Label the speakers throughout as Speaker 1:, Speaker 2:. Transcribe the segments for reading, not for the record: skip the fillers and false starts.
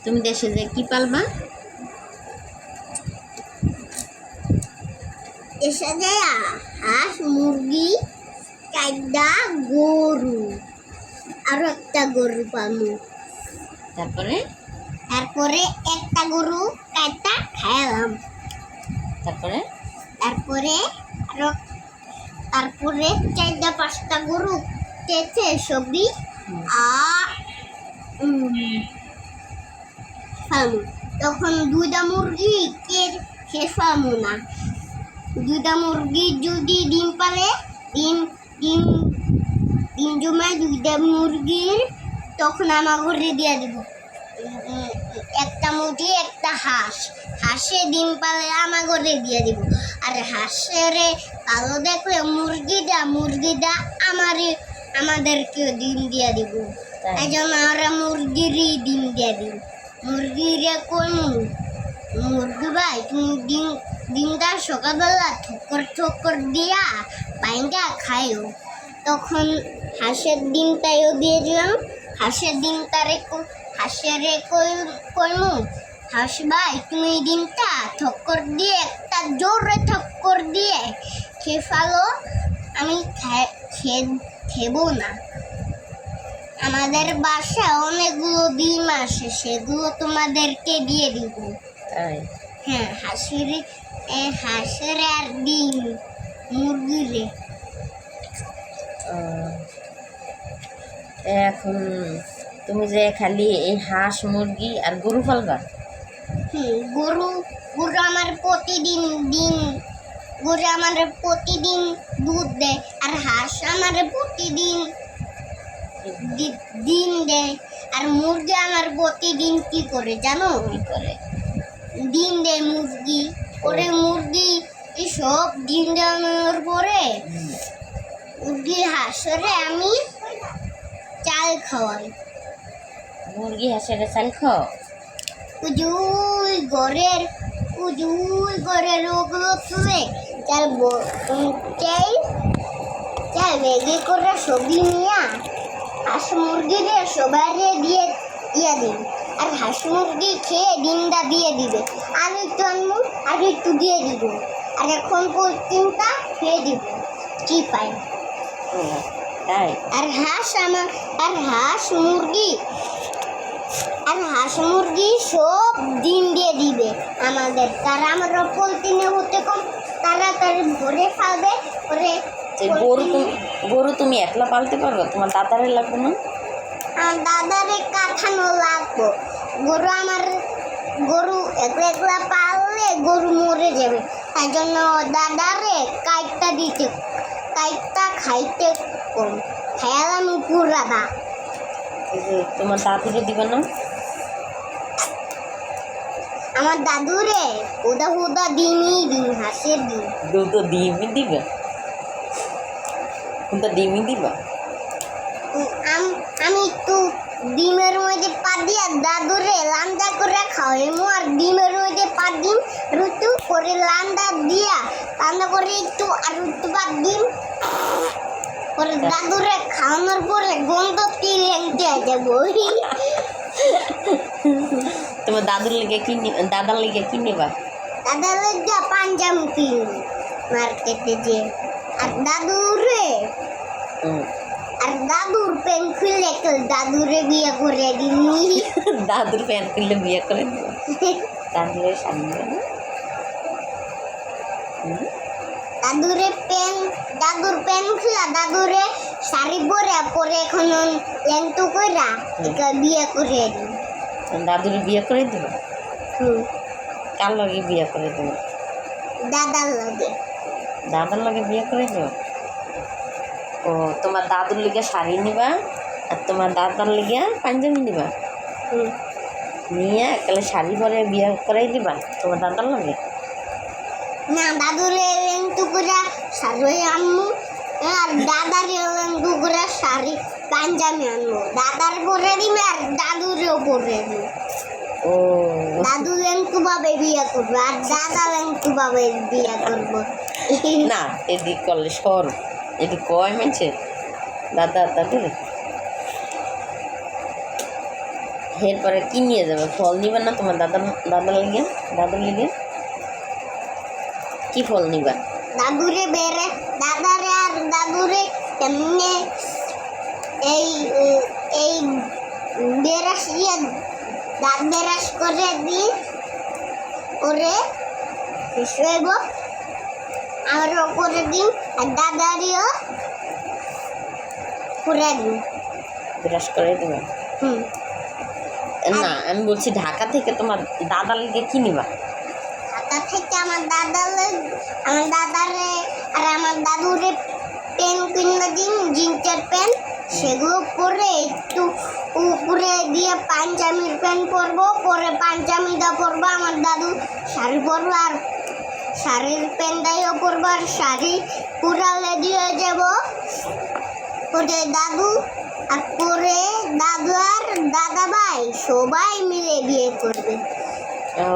Speaker 1: তুমি দেশে যে কি পালবা?
Speaker 2: এসে যায় হাঁস, মুরগি, চারটা গরু, আরো একটা গরু পালু।
Speaker 1: তারপরে
Speaker 2: তারপরে একটা গরু কাটটা খাইলাম।
Speaker 1: তারপরে
Speaker 2: তারপরে আরো তারপরে চারটা পাঁচটা গরু কেটে সবই আর ফালু। তখন দুইটা মুরগি শেষ ফালু না। দুইটা মুরগি যদি ডিম পারে, ডিম ডিম ডিম জমায় দুইটা মুরগির, তখন আমার ঘরে দিয়ে দিব। একটা মুরগি একটা হাঁসে ডিম পালে আমার ঘরে দিয়ে দিব। আর হাঁসের ভালো দেখলে মুরগিটা আমাদেরকে ডিম দিয়ে দিব। এই জন্য আমরা মুরগিরই ডিম দিয়ে দিব। মুরগিরে কইমু, মুরগি ভাই তুমি ডিমটা সকালবেলা ঠোকর দিয়া বাইঙ্গা খাইও। তখন হাঁসের ডিমটাও দিয়ে দিলাম। হাঁসের কইমু, হাঁস ভাই তুমি ডিমটা ঠক্কর দিয়ে একটা জোরে ঠক্কর দিয়ে খেয়ে ফেলো, আমি খেবো না। আমাদের বাসায় অনেকগুলো ডিম আসে, সেগুলো তোমাদেরকে দিয়ে দিব। হ্যাঁ, হাঁসের আর ডিম মুরগিরে।
Speaker 1: এখন তুমি যে খালি এই হাঁস, মুরগি আর গরু পালবা?
Speaker 2: গরু আমার প্রতিদিন দুধ দেয়, আর হাঁস আমার প্রতিদিন ডিম দেয়, আর মুরগি আমার প্রতিদিন কি করে জানো?
Speaker 1: কি করে?
Speaker 2: ডিম দেয় মুরগি। মুরগি সব ডিম দেওয়ানোর পরে মুরগি হাঁসরে আমি চাল খাওয়াই।
Speaker 1: মুরগি হাঁসের চাল খাও?
Speaker 2: উজুই ঘরের ওগুলো তুলে চাল বেগে করে সবজি নিয়ে হাঁস মুরগিরে সবাই দিয়ে দিই। আর হাঁস মুরগি খেয়ে ডিমটা দিয়ে দিবে, আর একটু আনবো, আর একটু দিয়ে দিব, আর এখন পর্যন্ত খেয়ে দিব কি পাই। আর হাঁস মুরগি সব ডিম দিয়ে দিবে আমাদের। তারা আমরা প্রতিদিনে হতে কম তাড়াতাড়ি ভরে ফেলবে।
Speaker 1: গরু তুমি একলা পালতে পারবে? তোমার দাদারে লাগবে না?
Speaker 2: আমার দাদারে কাঠানো লাগবো। গরু একলা পাললে গরু মরে যাবে। তাই জন্য দাদারে কাইটটা খাইতে কম খেয়ালাম পুরাদা।
Speaker 1: তোমার দাদুরে দিবে না?
Speaker 2: আমার দাদুরে হুদা ডিমই ডিম, হাঁসের ডিম।
Speaker 1: দুটো ডিমই দিবে? ডিমই দিবা?
Speaker 2: আমি একটু ডিমের মধ্যে পা দিয়া দাদুরে লান্দা করে খাওয়াইমু। আর ডিমের মধ্যে পা ডিম রুটু করে লান্দা করে একটু আর একটু পা ডিম পরে দাদুরে খাওয়ানোর পরে গন্ধ কি লেংতে যাবো।
Speaker 1: তোমার দাদার লেগে কি নিবা?
Speaker 2: দাদার লেগে পাঞ্জাবি কিনবি মার্কেটে যে। আর দাদুর প্যান খুললে দাদুরে বিয়ে করে দিবি।
Speaker 1: দাদুর প্যান খুললে বিয়ে করে দিব? দাদুরে সামনে
Speaker 2: দাদুর প্যান খুলা দাদুরে শাড়ি পরে এখন লেংটু কইরা বিয়ে করে দিবি।
Speaker 1: দাদুরে বিয়ে করে দিব? কার লগে বিয়ে করে দিব?
Speaker 2: দাদার লগে
Speaker 1: বিয়ে করে দিব। ও, তোমার দাদুর লিগে শাড়ি নিবা আর তোমার দাদার লিগে পাঞ্জাবি নিবা? নিয়ে একালে শাড়ি পরে বিয়ে করাই দিবা তোমার দাদার লগে?
Speaker 2: না, দাদুরে লেংটু করে শাড়ি আনবো, আর দাদারে লেংটু করে শাড়ি পাঞ্জাবি আনবো। দাদার পরে দিবে আর দাদুরেও পরে দিবে।
Speaker 1: ও,
Speaker 2: দাদু লেংটু ভাবে বিয়ে করবো আর দাদা লেংটু ভাবে বিয়ে করবো
Speaker 1: না। এদিক করলে সর, এদিক কয় মানছে দাদা দাদুরে এরপরে কি নিয়ে যাবে? ফল নিবা না তোমার দাদার লিগে? দাদুর লিগে কি ফল নিবা?
Speaker 2: দাদুরে দাদারে আর দাদুরে এমনি এই এই বেরাস দিয়ে দাঁত বেরাস করে দিই ওরে শোয়েব আরও করে দিন আর দাদারিও করে দিন।
Speaker 1: ব্রাশ করে দেবে?
Speaker 2: হুম,
Speaker 1: না, আমি বলছি ঢাকা থেকে তোমার দাদার লিগে কি নিবা?
Speaker 2: ঢাকা থেকে আমার দাদারে আর আমার দাদুরে পেন কিনে দিন, জিন্সের প্যান্ট, সেগুলো পরে একটু উপরে দিয়ে পাঞ্জাবির প্যান্ট পরবো, পরে পাঞ্জাবিটা পরবো, আমার দাদু শাড়ি পরবো আর শাড়ির প্যান্টটাইও পরবো আর শাড়ি পুরালে দিয়ে যাবো, পরে দাদু আর পরে দাদু আর দাদা ভাই সবাই মিলে বিয়ে করবে।
Speaker 1: ও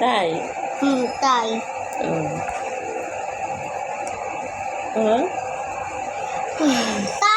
Speaker 1: তাই?
Speaker 2: তাই।
Speaker 1: হুম।
Speaker 2: তা